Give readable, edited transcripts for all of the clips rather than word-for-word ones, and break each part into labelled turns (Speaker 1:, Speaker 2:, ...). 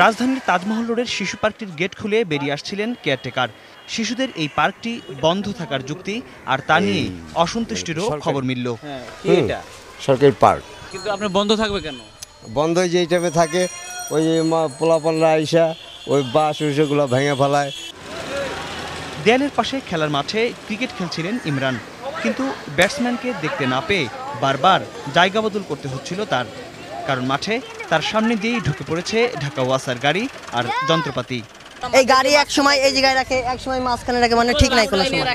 Speaker 1: রাজধানীর তাজমহল রোডের শিশু পার্কটির গেট খুলে বেরিয়ে আসছিলেন কেয়ারটেকার। শিশুদের এই পার্কটি বন্ধ থাকার যুক্তি আর তা নিয়ে অসন্তুষ্টিরও খবর মিলল।
Speaker 2: সরকারি পার্ক
Speaker 3: কিন্তু আপনার বন্ধ থাকবে কেন?
Speaker 2: বন্ধ যেই টাইমে থাকে ওই পোলাপানরা আইসা ওই বাস ওইসবগুলো ভেঙে ফেলায়।
Speaker 1: দেয়ালের পাশে খেলার মাঠে ক্রিকেট খেলছিলেন ইমরান, কিন্তু ব্যাটসম্যানকে দেখতে না পেয়ে বারবার জায়গা বদল করতে হচ্ছিল তার, কারণ মাঠে তার সামনে দিয়েই ঢুকে পড়েছে ঢাকা ওয়াসার গাড়ি আর যন্ত্রপাতি।
Speaker 4: এই গাড়ি এক সময় এই জায়গায় রাখে, এক সময় মাঝখানে রাখে, মানে ঠিক নাই কোনো সময়।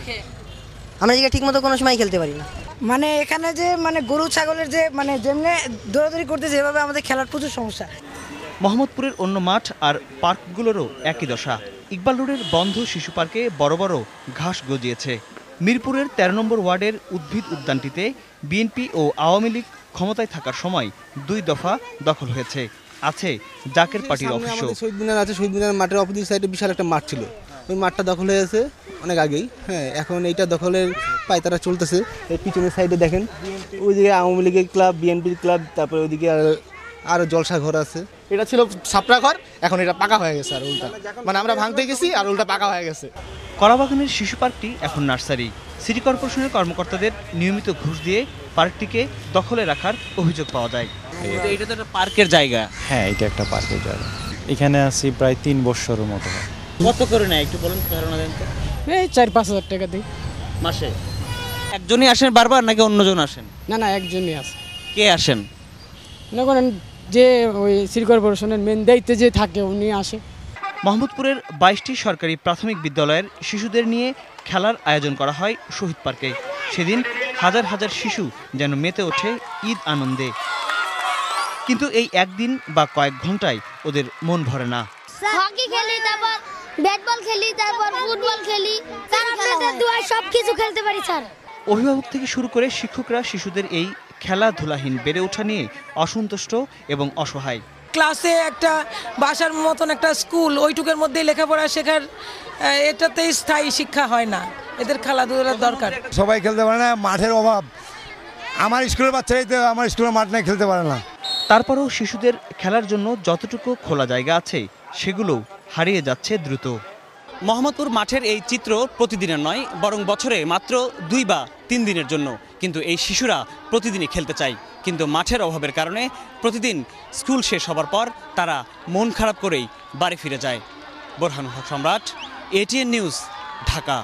Speaker 4: আমরা এই জায়গায় ঠিক মতো কোনো সময় খেলতে পারি না।
Speaker 5: মানে এখানে যে মানে গরু ছাগলের যে মানে যেমনি দৌড়াদৌড়ি করতে যেভাবে আমাদের খেলার প্রচুর সমস্যা।
Speaker 1: মোহাম্মদপুরের অন্য মাঠ আর পার্কগুলোরও একই দশা। ইকবাল রোডের বন্ধ শিশু পার্কে বড় বড় ঘাস গজিয়েছে। মিরপুরের ১৩ নম্বর ওয়ার্ডের উদ্ভিদ উদ্যানটিতে বিএনপি ও আওয়ামী লীগ ক্ষমতায় থাকার সময় ২ দফা দখল হয়েছে। আছে জাকের পার্টির অফিসও।
Speaker 6: শহীদ মিনার আছে, শহীদ মিনার মাঠের অপোজিট সাইডে বিশাল একটা মাঠ ছিল, ওই মাঠটা দখল হয়েছে অনেক আগেই। হ্যাঁ, এখন এইটা দখলের পায়তারা চলতেছে। এই পিছনের সাইডে দেখেন ওইদিকে আওয়ামী লীগের ক্লাব, বিএনপির ক্লাব, তারপরে ওইদিকে আরও জলসা ঘর আছে।
Speaker 7: এটা ছিল ছাপড়া ঘর, এখন এটা পাকা হয়ে গেছে আর উল্টা, মানে আমরা ভাঙতে গেছি আর উল্টা পাকা হয়ে গেছে।
Speaker 1: কলাবাগানের শিশু পার্কটি এখন নার্সারি। সিটি কর্পোরেশনের কর্মকর্তাদের নিয়মিত ঘুষ দিয়ে পার্কটিকে দখলে রাখার অভিযোগ পাওয়া যায়।
Speaker 3: এটা তো একটা পার্কের জায়গা।
Speaker 8: হ্যাঁ, এটা একটা পার্কের জায়গা। এখানে আছি প্রায় ৩ বছরের মতো।
Speaker 3: কত করে নেয় একটু বলুন, ধারণা দেন তো।
Speaker 5: এই ৪-৫ হাজার টাকা দিই
Speaker 3: মাসে। একজনই আসেন বারবার নাকি অন্যজন আসেন?
Speaker 5: না না, একজনই আছে।
Speaker 3: কে আসেন?
Speaker 5: মনে করেন যে ওই সিটি কর্পোরেশনের মেন দায়িত্বে যে থাকে উনি আসে।
Speaker 1: মোহাম্মদপুরের ২২টি সরকারি প্রাথমিক বিদ্যালয়ের শিশুদের নিয়ে খেলার আয়োজন করা হয় শহীদ পার্কে। সেদিন হাজার হাজার শিশু যেন মেতে ওঠে ঈদ আনন্দে। কিন্তু এই একদিন বা কয়েক ঘন্টায় ওদের মন ভরে না।
Speaker 9: হকি খেলি, তারপর ব্যাট বল খেলি, তারপর ফুটবল খেলি, স্যার আপনাদের দোয়ায় সবকিছু খেলতে পারি স্যার।
Speaker 1: অভিভাবক থেকে শুরু করে শিক্ষকরা শিশুদের এই খেলাধুলাহীন বেড়ে ওঠা নিয়ে অসন্তুষ্ট এবং অসহায়।
Speaker 5: ক্লাসে একটা বাসার মতন একটা স্কুল, ওইটুকের মধ্যে লেখাপড়া শেখার, এটাতেই স্থায়ী শিক্ষা হয় না। এদের খেলাধুলার দরকার।
Speaker 2: সবাই খেলতে পারে না, মাঠের অভাব। আমার স্কুলের বাচ্চারাই তো আমার স্কুলের মাঠ নিয়ে খেলতে পারে না।
Speaker 1: তারপরেও শিশুদের খেলার জন্য যতটুকু খোলা জায়গা আছে সেগুলো হারিয়ে যাচ্ছে দ্রুত।
Speaker 3: মোহাম্মদপুর মাঠের এই চিত্র প্রতিদিনের নয়, বরং বছরে মাত্র ২ বা ৩ দিনের জন্য। কিন্তু এই শিশুরা প্রতিদিনই খেলতে চায়, কিন্তু মাঠের অভাবের কারণে প্রতিদিন স্কুল শেষ হবার পর তারা মন খারাপ করেই বাড়ি ফিরে যায়। বোরহানুল হক সম্রাট, এটিএন নিউজ, ঢাকা।